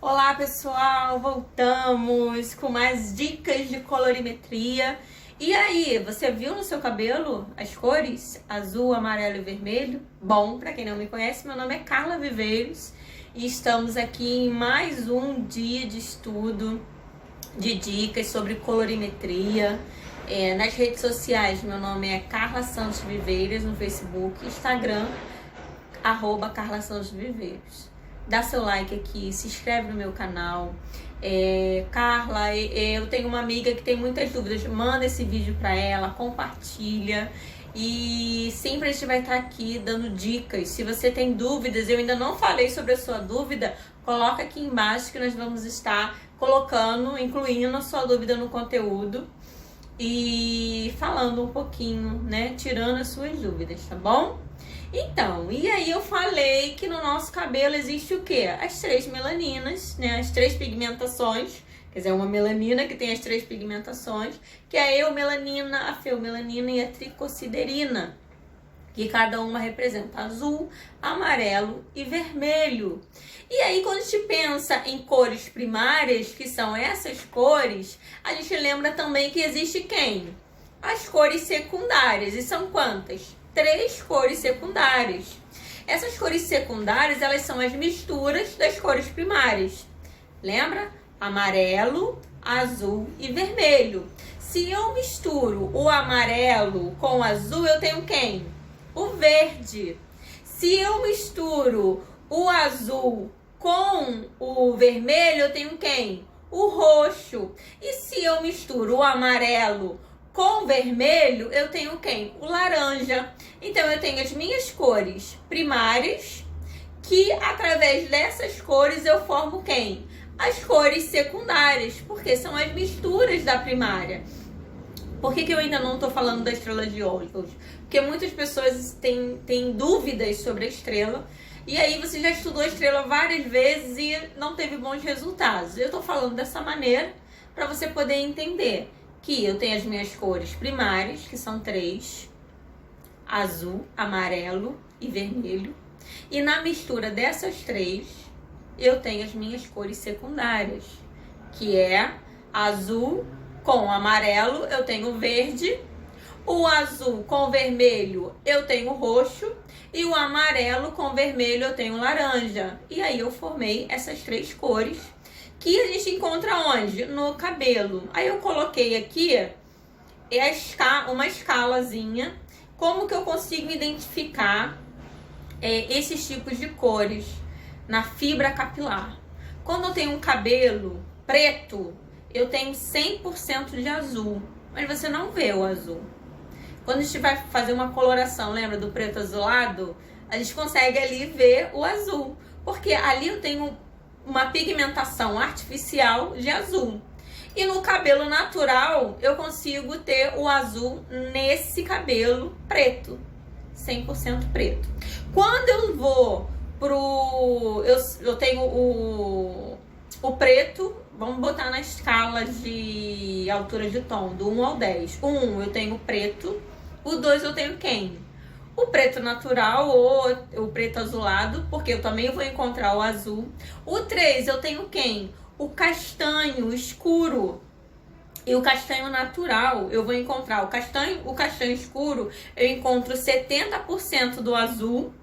Olá pessoal, voltamos com mais dicas de colorimetria. E aí, você viu no seu cabelo as cores azul, amarelo e vermelho? Bom, para quem não me conhece, meu nome é Carla Viveiros e estamos aqui em mais um dia de estudo de dicas sobre colorimetria. Nas redes sociais, meu nome é Carla Santos Viveiros, no Facebook, Instagram, @Carla Santos Viveiros. Dá seu like aqui, se inscreve no meu canal. Carla, eu tenho uma amiga que tem muitas dúvidas, manda esse vídeo para ela, compartilha. E sempre a gente vai estar aqui dando dicas. Se você tem dúvidas, eu ainda não falei sobre a sua dúvida, coloca aqui embaixo que nós vamos estar colocando, incluindo a sua dúvida no conteúdo e falando um pouquinho, né, tirando as suas dúvidas, tá bom? Então, e aí eu falei que no nosso cabelo existe o quê? As 3 melaninas, né? As 3 pigmentações. Quer dizer, uma melanina que tem as 3 pigmentações, que é a eumelanina, a feomelanina e a tricosiderina, que cada uma representa azul, amarelo e vermelho. E aí, quando a gente pensa em cores primárias, que são essas cores, a gente lembra também que existe quem? As cores secundárias. E são quantas? 3 cores secundárias. Essas cores secundárias, elas são as misturas das cores primárias. Lembra? Amarelo, azul e vermelho. Se eu misturo o amarelo com o azul, eu tenho quem? O verde. Se eu misturo o azul com o vermelho, eu tenho quem? O roxo. E se eu misturo o amarelo com vermelho, eu tenho quem? O laranja. Então, eu tenho as minhas cores primárias, que através dessas cores eu formo quem? As cores secundárias, porque são as misturas da primária. Por que eu ainda não estou falando da estrela de hoje? Porque muitas pessoas têm dúvidas sobre a estrela, e aí você já estudou a estrela várias vezes e não teve bons resultados. Eu estou falando dessa maneira para você poder entender que eu tenho as minhas cores primárias, que são 3, azul, amarelo e vermelho. E na mistura dessas 3, eu tenho as minhas cores secundárias, que é azul com amarelo, eu tenho verde. O azul com vermelho, eu tenho roxo. E o amarelo com vermelho, eu tenho laranja. E aí eu formei essas 3 cores, que a gente encontra onde? No cabelo. Aí eu coloquei aqui uma escalazinha, como que eu consigo identificar esses tipos de cores na fibra capilar. Quando eu tenho um cabelo preto, eu tenho 100% de azul, mas você não vê o azul. Quando a gente vai fazer uma coloração, lembra do preto azulado? A gente consegue ali ver o azul, porque ali eu tenho uma pigmentação artificial de azul. E no cabelo natural, eu consigo ter o azul nesse cabelo preto, 100% preto. Quando eu vou eu tenho o preto, vamos botar na escala de altura de tom, do 1 ao 10. O 1 eu tenho preto, o 2 eu tenho quem? O preto natural ou o preto azulado, porque eu também vou encontrar o azul. O 3 eu tenho quem? O castanho escuro. E o castanho natural, eu vou encontrar o castanho escuro, eu encontro 70% do azul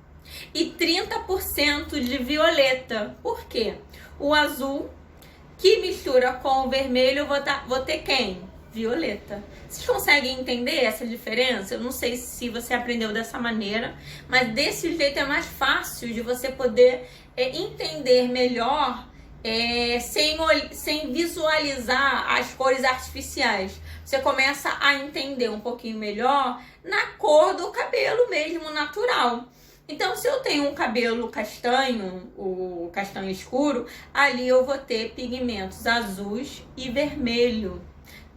e 30% de violeta. Por quê? O azul que mistura com o vermelho, eu vou ter quem? Violeta. Vocês conseguem entender essa diferença? Eu não sei se você aprendeu dessa maneira, mas desse jeito é mais fácil de você poder entender melhor, sem visualizar as cores artificiais. Você começa a entender um pouquinho melhor na cor do cabelo mesmo, natural. Então, se eu tenho um cabelo castanho, o castanho escuro, ali eu vou ter pigmentos azuis e vermelho.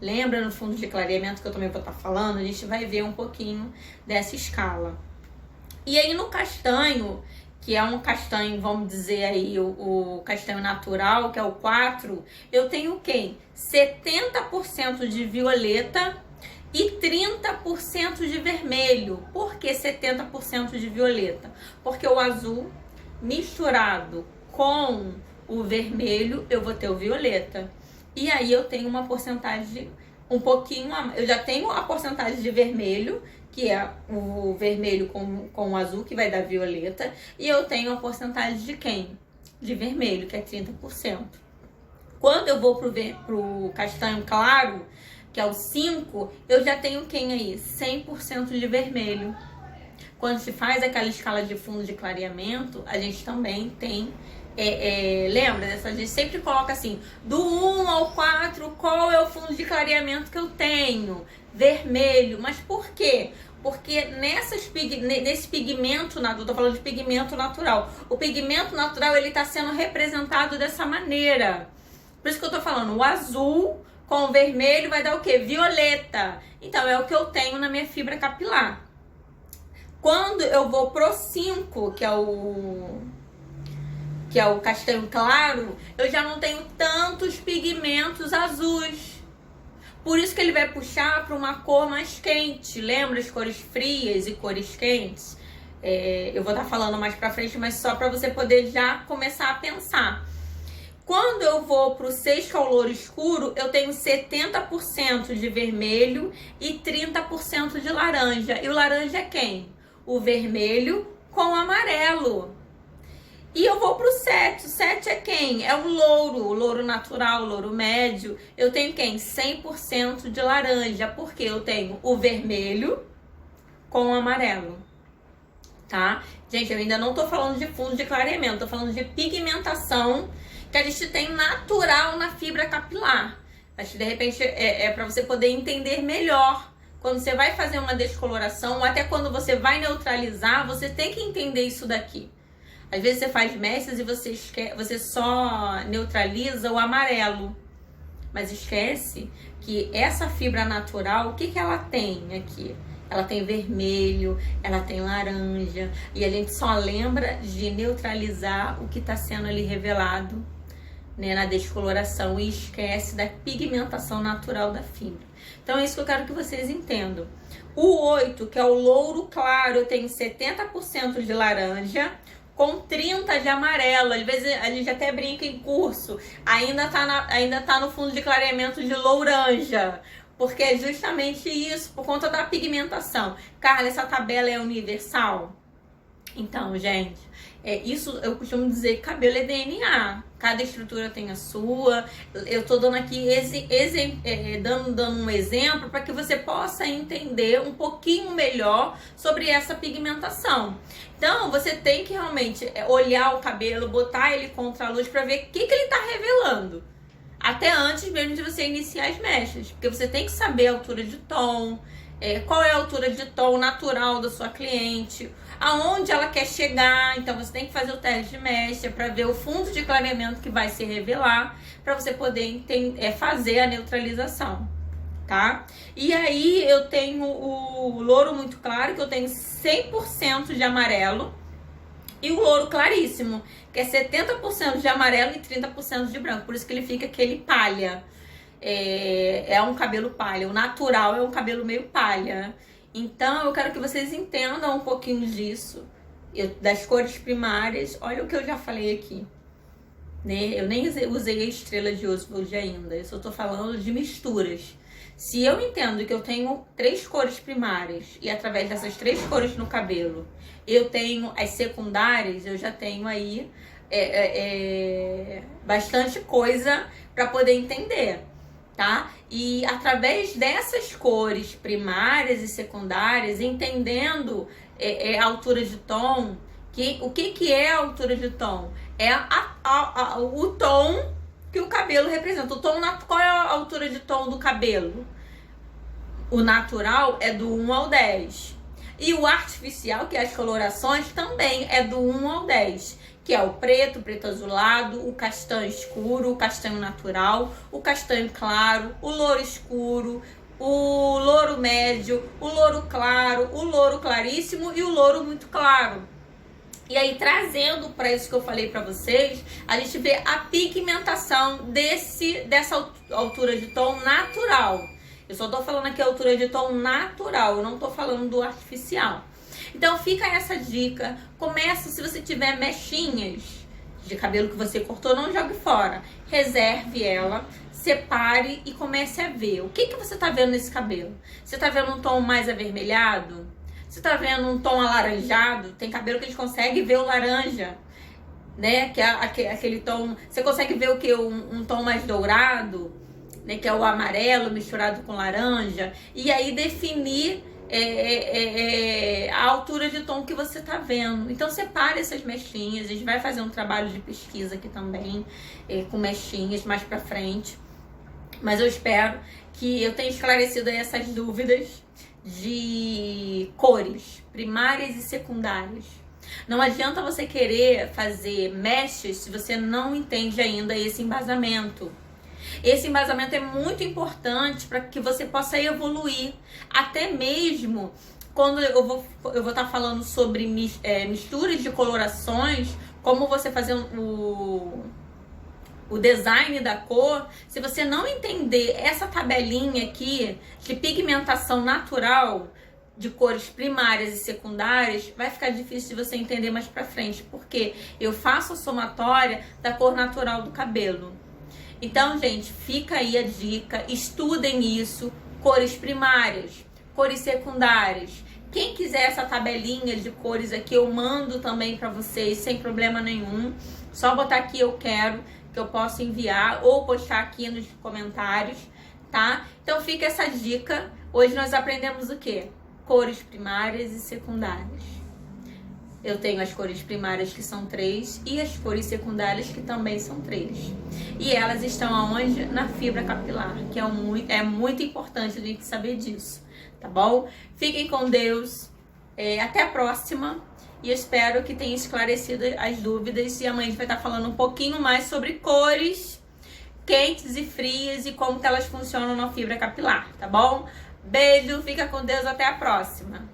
Lembra no fundo de clareamento que eu também vou estar falando? A gente vai ver um pouquinho dessa escala. E aí no castanho, que é um castanho, vamos dizer aí, o castanho natural, que é o 4, eu tenho quem? 70% de violeta e 30% de vermelho. Por que 70% de violeta? Porque o azul misturado com o vermelho, eu vou ter o violeta. E aí eu tenho uma porcentagem um pouquinho... Eu já tenho a porcentagem de vermelho, que é o vermelho com o azul, que vai dar violeta. E eu tenho a porcentagem de quem? De vermelho, que é 30%. Quando eu vou pro castanho claro, que é o 5, eu já tenho quem aí? 100% de vermelho. Quando se faz aquela escala de fundo de clareamento, a gente também tem... lembra? A gente sempre coloca assim, do 1 ao 4, qual é o fundo de clareamento que eu tenho? Vermelho. Mas por quê? Porque nesse pigmento natural, tô falando de pigmento natural. O pigmento natural, ele tá sendo representado dessa maneira. Por isso que eu tô falando, o azul com o vermelho vai dar o quê? Violeta. Então, é o que eu tenho na minha fibra capilar. Quando eu vou pro 5, que é o castanho claro, eu já não tenho tantos pigmentos azuis. Por isso que ele vai puxar para uma cor mais quente. Lembra as cores frias e cores quentes? Eu vou estar falando mais pra frente, mas só para você poder já começar a pensar. Quando eu vou pro 6, que é o louro escuro, eu tenho 70% de vermelho e 30% de laranja. E o laranja é quem? O vermelho com o amarelo. E eu vou pro 7. O 7 é quem? É o louro natural, o louro médio. Eu tenho quem? 100% de laranja, porque eu tenho o vermelho com o amarelo, tá? Gente, eu ainda não tô falando de fundo de clareamento, tô falando de pigmentação que a gente tem natural na fibra capilar. Acho que de repente é para você poder entender melhor. Quando você vai fazer uma descoloração, ou até quando você vai neutralizar, você tem que entender isso daqui. Às vezes você faz mesclas e você só neutraliza o amarelo. Mas esquece que essa fibra natural, o que ela tem aqui? Ela tem vermelho, ela tem laranja. E a gente só lembra de neutralizar o que está sendo ali revelado, né, na descoloração, e esquece da pigmentação natural da fibra. Então é isso que eu quero que vocês entendam. O 8, que é o louro claro, eu tenho 70% de laranja com 30% de amarelo. Às vezes a gente até brinca em curso, ainda tá no fundo de clareamento de louranja, porque é justamente isso, por conta da pigmentação. Carla, essa tabela é universal? Então, gente, isso eu costumo dizer que cabelo é DNA. Cada estrutura tem a sua. Eu tô dando aqui dando um exemplo para que você possa entender um pouquinho melhor sobre essa pigmentação. Então, você tem que realmente olhar o cabelo, botar ele contra a luz para ver o que ele tá revelando. Até antes mesmo de você iniciar as mechas. Porque você tem que saber a altura de tom, qual é a altura de tom natural da sua cliente, aonde ela quer chegar. Então você tem que fazer o teste de mecha para ver o fundo de clareamento que vai se revelar, para você poder fazer a neutralização, tá? E aí eu tenho o louro muito claro, que eu tenho 100% de amarelo, e o louro claríssimo, que é 70% de amarelo e 30% de branco. Por isso que ele fica aquele palha. É um cabelo palha. O natural é um cabelo meio palha. Então, eu quero que vocês entendam um pouquinho disso, das cores primárias. Olha o que eu já falei aqui, né? Eu nem usei a estrela de Oswald ainda. Eu só tô falando de misturas. Se eu entendo que eu tenho 3 cores primárias e através dessas 3 cores no cabelo eu tenho as secundárias, eu já tenho aí bastante coisa para poder entender, tá? E através dessas cores primárias e secundárias, entendendo a altura de tom, o que é a altura de tom? É o tom que o cabelo representa. Qual é a altura de tom do cabelo? O natural é do 1 ao 10. E o artificial, que é as colorações, também é do 1 ao 10. Que é o preto azulado, o castanho escuro, o castanho natural, o castanho claro, o louro escuro, o louro médio, o louro claro, o louro claríssimo e o louro muito claro. E aí, trazendo para isso que eu falei para vocês, a gente vê a pigmentação dessa altura de tom natural. Eu só tô falando aqui a altura de tom natural, eu não tô falando do artificial. Então fica essa dica. Começa, se você tiver mechinhas, de cabelo que você cortou, não jogue fora. Reserve ela, separe e comece a ver. O que você tá vendo nesse cabelo? Você tá vendo um tom mais avermelhado? Você tá vendo um tom alaranjado? Tem cabelo que a gente consegue ver o laranja, né? Que é aquele tom... Você consegue ver o que? Um tom mais dourado, né? Que é o amarelo misturado com laranja. E aí definir a altura de tom que você tá vendo. Então separe essas mechinhas. A gente vai fazer um trabalho de pesquisa aqui também, com mechinhas mais pra frente. Mas eu espero que eu tenha esclarecido aí essas dúvidas de cores primárias e secundárias. Não adianta você querer fazer meshes se você não entende ainda esse embasamento. Esse embasamento é muito importante para que você possa evoluir. Até mesmo quando eu vou estar falando sobre misturas de colorações, como você fazer o design da cor. Se você não entender essa tabelinha aqui de pigmentação natural de cores primárias e secundárias, vai ficar difícil de você entender mais pra frente, porque eu faço a somatória da cor natural do cabelo. Então, gente, fica aí a dica, estudem isso, cores primárias, cores secundárias. Quem quiser essa tabelinha de cores aqui, eu mando também pra vocês, sem problema nenhum. Só botar aqui eu quero, que eu posso enviar ou postar aqui nos comentários, tá? Então fica essa dica. Hoje nós aprendemos o quê? Cores primárias e secundárias. Eu tenho as cores primárias, que são 3, e as cores secundárias, que também são 3. E elas estão aonde? Na fibra capilar, que é muito importante a gente saber disso, tá bom? Fiquem com Deus, até a próxima, e espero que tenha esclarecido as dúvidas, e amanhã a gente vai estar falando um pouquinho mais sobre cores quentes e frias e como que elas funcionam na fibra capilar, tá bom? Beijo, fica com Deus, até a próxima!